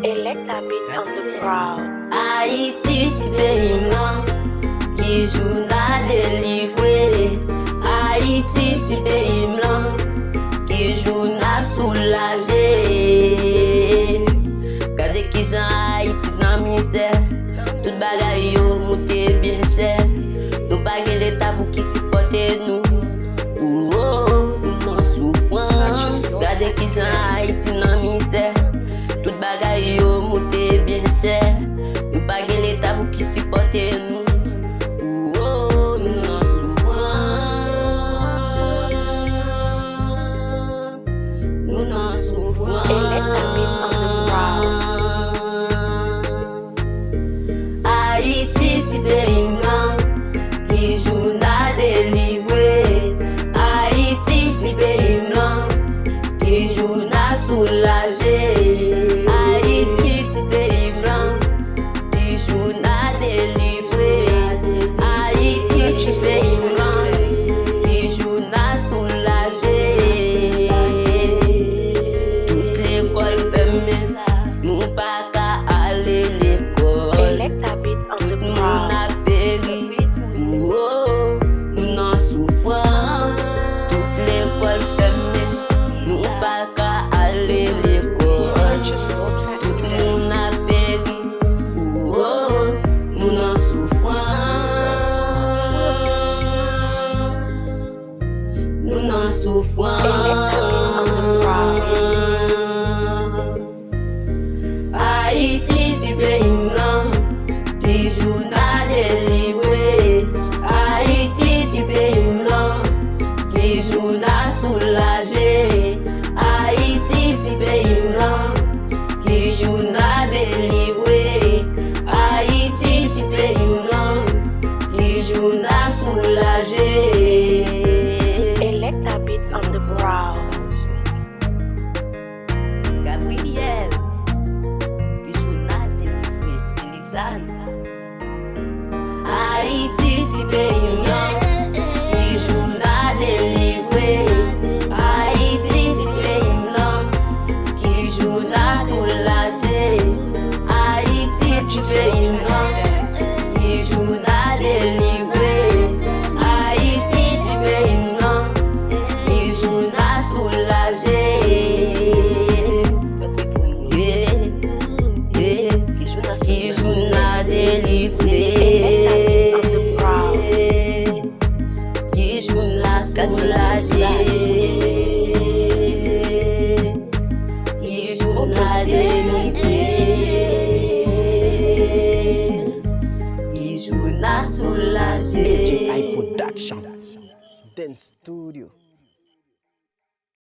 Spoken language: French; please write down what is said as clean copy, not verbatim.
Electa beat on the brow. Haïti, ti pays blanc, qui joue na délivré. Haïti, ti pays blanc, qui joue na soulagé. Gade ki jan Haïti nan misère, tout bagay yo monte bien cher. Nou pa gen l'État pou ki supporte nou. Nan souffrance. Gade ki jan Haïti nan misère, tout bagay yo monte bien cher. Nou pa gen l'État pou ki supporte nou. Nan souffrance. Nou nan souffrance. Electa beat on the brow. Haïti, ti pays blanc, qui joue na délivré. Haïti, ti pays blanc, qui joue na soulagé. Haïti, ti pays blanc, qui joue na délivré. Haïti, ti pays blanc, qui joue na soulagé. Toute l'école fermée, nous pas qu'à aller l'école. Electa beat on the Moun brow. a péri, nous n'en souffrons. Toute l'école fermée, nous pas qu'à aller l'école. Tout moun a péri, nous n'en souffrons. Nous n'en souffrons. Haïti, ti pays blanc, qui joue na délivré. Haïti, ti pays blanc, qui joue na soulagé. Haïti, ti pays blanc, qui joue na délivré. Haïti, ti pays blanc, qui joue na soulagé. Electa beat on the brow. Gabriel, qui joue na délivré. Elisane. Haïti, ti pays blanc, qui joue na délivré. Haïti, ti pays blanc, qui joue na soulagé. Haïti, ti pays blanc, qui joue na délivré. Haïti, ti pays blanc, qui joue na soulagé. Qui joue na délivré. Qui joue na soulagé. Qui joue na délivré. Qui joue na soulagé. DJ I Production, Dance Studio.